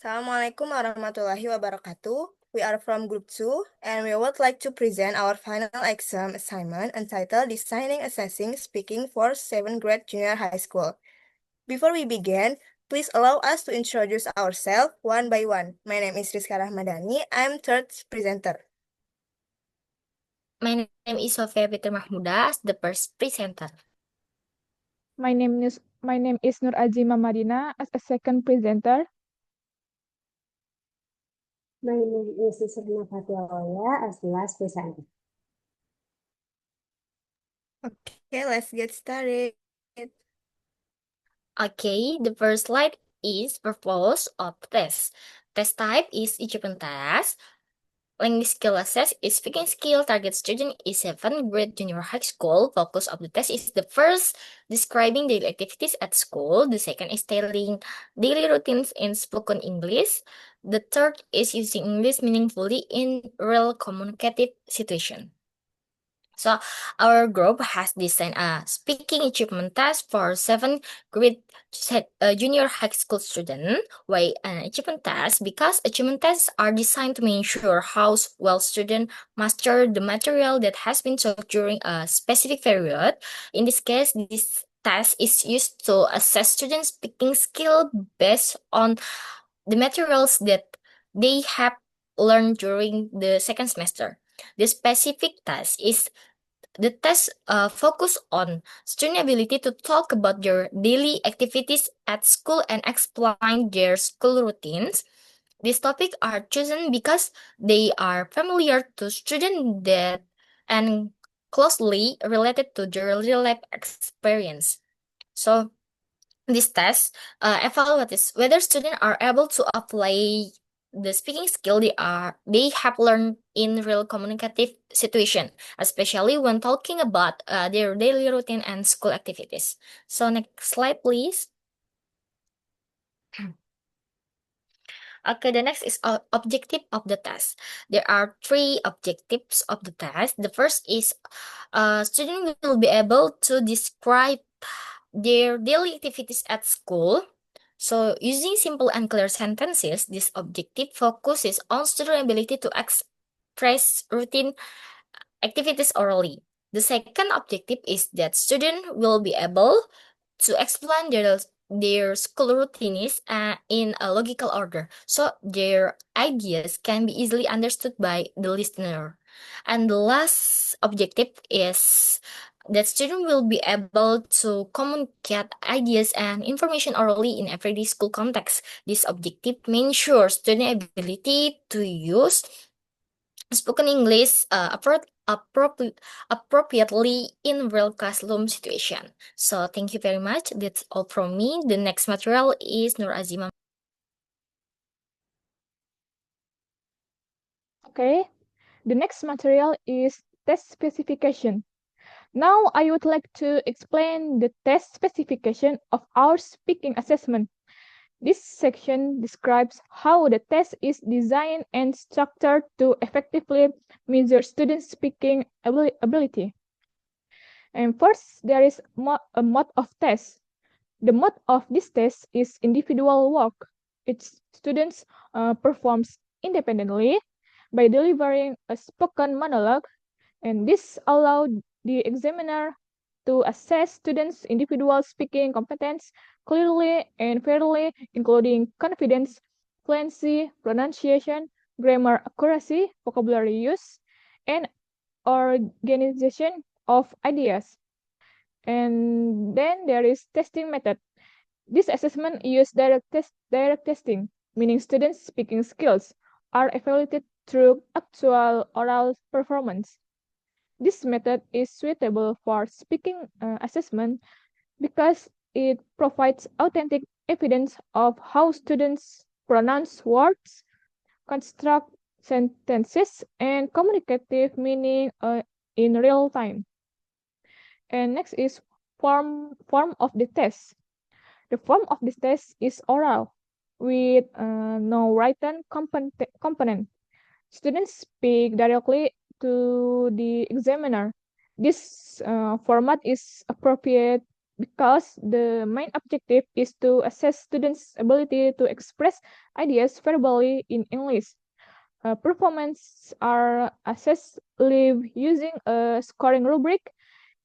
Assalamu'alaikum Warahmatullahi Wabarakatuh. We are from Group 2 and we would like to present our final exam assignment entitled Designing Assessing Speaking for 7th Grade Junior High School. Before we begin, please allow us to introduce ourselves one by one. My name is Riska Rahmadani. I'm third presenter. My name is Shofia Mahmudah as the first presenter. My name is Noor Madiena as a second presenter. My name is Nisriina Aulia as the last presenter. Okay, let's get started. Okay, the first slide is purpose of test. Test type is achievement test. Language skill assess is speaking skill. Target student is 7th grade junior high school. Focus of the test is the first, describing daily activities at school. The second is telling daily routines in spoken English. The third is using English meaningfully in real communicative situation. So our group has designed a speaking achievement test for 7th grade junior high school student. Why an achievement test? Because achievement tests are designed to ensure how well students master the material that has been taught during a specific period. In this case, this test is used to assess students' speaking skill based on the materials that they have learned during the second semester. The specific test is the test focus on student ability to talk about their daily activities at school and explain their school routines. These topics are chosen because they are familiar to students that and closely related to their real life experience. So this test evaluates whether students are able to apply the speaking skill they have learned in real communicative situation, especially when talking about their daily routine and school activities. So next slide, please. Okay, the next is objective of the test. There are 3 objectives of the test. The first is student will be able to describe their daily activities at school. So using simple and clear sentences, this objective focuses on student ability to express routine activities orally. The second objective is that student will be able to explain their school routines in a logical order, so their ideas can be easily understood by the listener. And the last objective is that student will be able to communicate ideas and information orally in everyday school context. This objective ensures student ability to use spoken English appropriately in real classroom situation. So thank you very much. That's all from me. The next material is Noor Adzima. Okay, the next material is test specification. Now I would like to explain the test specification of our speaking assessment. This section describes how the test is designed and structured to effectively measure students' speaking ability. And first, there is a mode of test. The mode of this test is individual work. Its students performs independently by delivering a spoken monologue, and this allowed the examiner to assess students' individual speaking competence clearly and fairly, including confidence, fluency, pronunciation, grammar accuracy, vocabulary use, and organization of ideas. And then there is testing method. This assessment uses direct testing, meaning students' speaking skills are evaluated through actual oral performance. This method is suitable for speaking assessment because it provides authentic evidence of how students pronounce words, construct sentences, and communicative meaning in real time. And next is form of the test. The form of this test is oral with no written component. Students speak directly to the examiner. This format is appropriate because the main objective is to assess students' ability to express ideas verbally in English. Performance are assessed live using a scoring rubric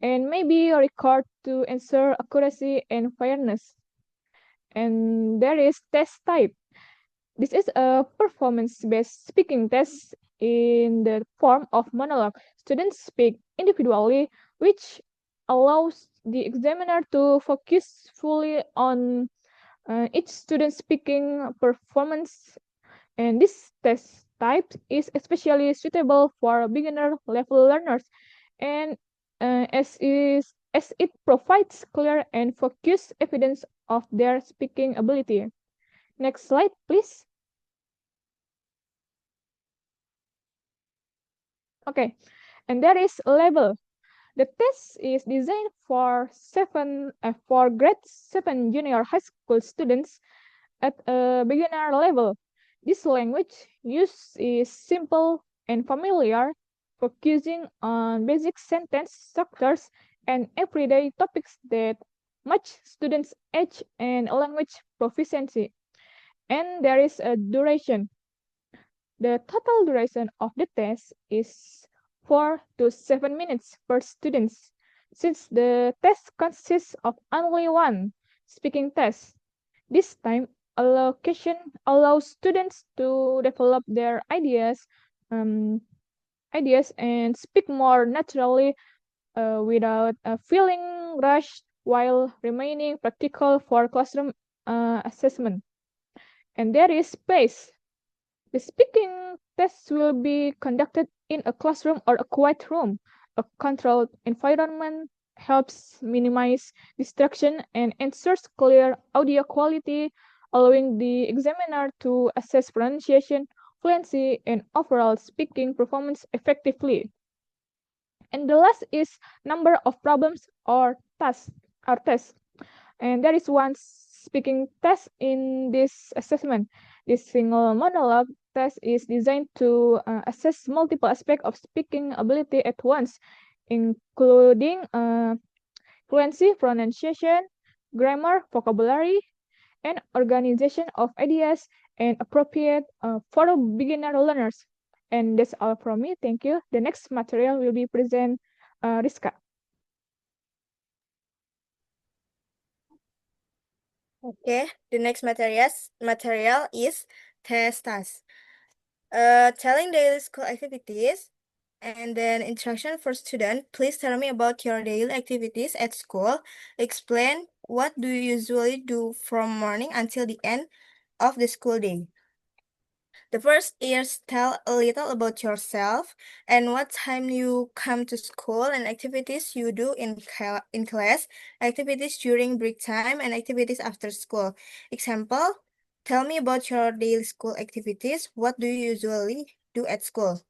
and maybe a record to ensure accuracy and fairness. And there is test type. This is a performance-based speaking test in the form of monologue. Students speak individually, which allows the examiner to focus fully on each student's speaking performance. And this test type is especially suitable for beginner level learners, and as it provides clear and focused evidence of their speaking ability. Next slide, please. Okay, and there is level. The test is designed for grade 7 junior high school students at a beginner level. This language use is simple and familiar, focusing on basic sentence structures and everyday topics that match students' age and language proficiency. And there is a duration. The total duration of the test is 4 to 7 minutes per student. Since the test consists of only one speaking test, this time allocation allows students to develop their ideas and speak more naturally without feeling rushed while remaining practical for classroom assessment. And there is space. The speaking test will be conducted in a classroom or a quiet room. A controlled environment helps minimize distraction and ensures clear audio quality, allowing the examiner to assess pronunciation, fluency, and overall speaking performance effectively. And the last is number of problems or tests. And there is one speaking test in this assessment. This single monologue test is designed to assess multiple aspects of speaking ability at once, including fluency, pronunciation, grammar, vocabulary, and organization of ideas and appropriate for beginner learners. And that's all from me. Thank you. The next material will be present Riska. Okay, the next material is test task. Telling daily school activities and then instruction for student. Please tell me about your daily activities at school. Explain what do you usually do from morning until the end of the school day. The first is tell a little about yourself and what time you come to school and activities you do in class, activities during break time, and activities after school. Example, tell me about your daily school activities. What do you usually do at school?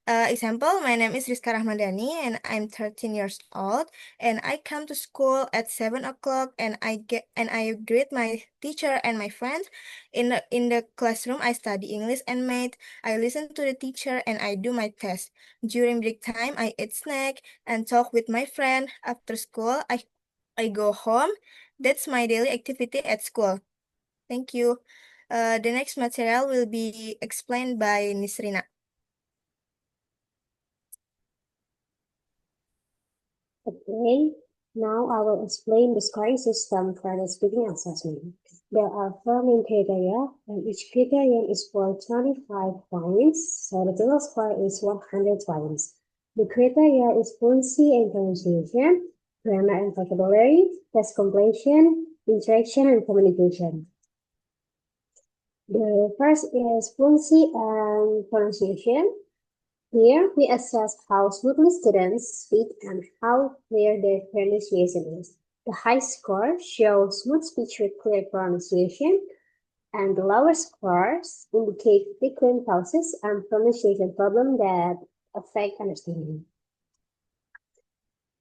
Example, my name is Riska Rahmadani and I'm 13 years old and I come to school at 7 o'clock and I greet my teacher and my friends. In the classroom, I study English and math. I listen to the teacher and I do my test. During break time, I eat snack and talk with my friend. After school, I go home. That's my daily activity at school. Thank you. The next material will be explained by Nisriina. Okay, now I will explain the scoring system for the speaking assessment. There are 4 main criteria, and each criterion is for 25 points, so the total score is 100 points. The criteria is fluency and pronunciation, grammar and vocabulary, test completion, interaction, and communication. The first is fluency and pronunciation. Here, we assess how smoothly students speak and how clear their pronunciation is. The high score shows smooth speech with clear pronunciation, and the lower scores indicate frequent pauses and pronunciation problems that affect understanding.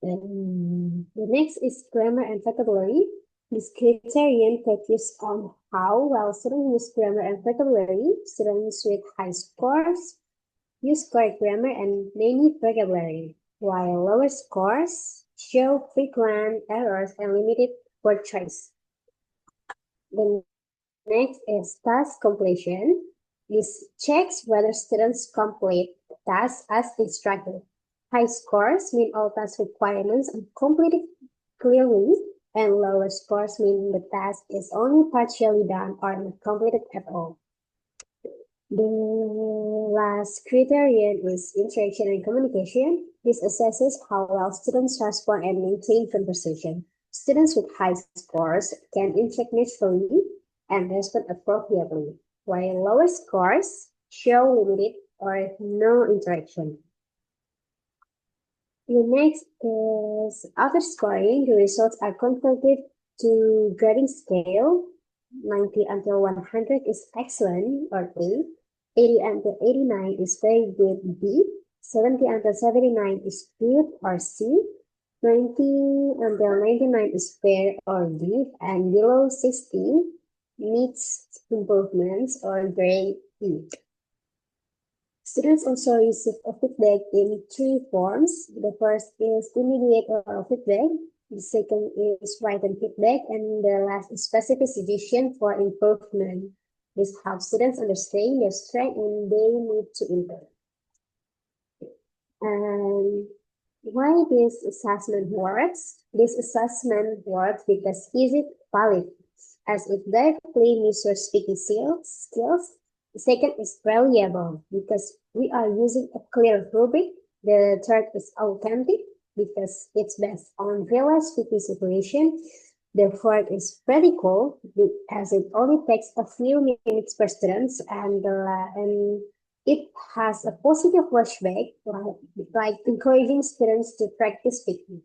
The next is grammar and vocabulary. This criterion focuses on how well students use grammar and vocabulary. Students with high scores use correct grammar and many vocabulary, while lower scores show frequent errors and limited word choice. The next is task completion. This checks whether students complete the task as instructed. High scores mean all task requirements are completed clearly, and lower scores mean the task is only partially done or not completed at all. The last criterion is interaction and communication. This assesses how well students respond and maintain conversation. Students with high scores can interact naturally and respond appropriately, while lower scores show limited or no interaction. The next is after scoring, the results are converted to grading scale. 90 until 100 is excellent or A. 80 until 89 is very good B. 70 until 79 is good or C. 90 until 99 is fair or D. And below 60 needs improvements or grade E. Students also receive a feedback in three forms. The first is immediate oral feedback. The second is written feedback, and the last is specific suggestion for improvement. This helps students understand their strength and they need to improve. And why this assessment works? This assessment works because it is valid, as it directly measures speaking skills. The second is reliable, because we are using a clear rubric. The third is authentic, because it's based on real-life speaking situation. The fourth is practical, as it only takes a few minutes per student, and it has a positive flashback, like encouraging students to practice speaking.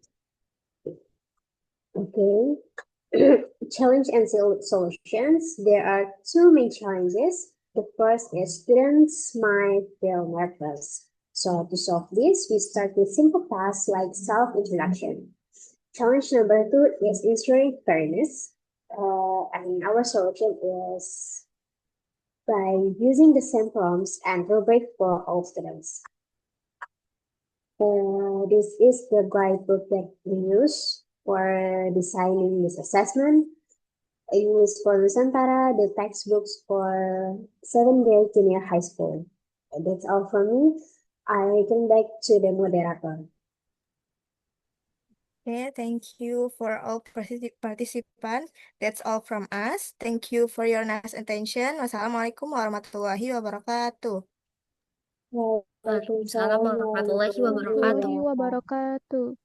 Okay. Challenge and solutions. There are two main challenges. The first is students might feel nervous. So to solve this, we start with simple tasks like self-introduction. Challenge number two is ensuring fairness. And our solution is by using the same prompts and rubric for all students. This is the guidebook that we use for designing this assessment. English for Nusantara, the textbooks for 7th grade junior high school. That's all from me. I turn back to the moderator. Okay, thank you for all participants. That's all from us. Thank you for your nice attention. Wassalamualaikum warahmatullahi wabarakatuh. Waalaikumsalam warahmatullahi wabarakatuh. Wabarakatuh.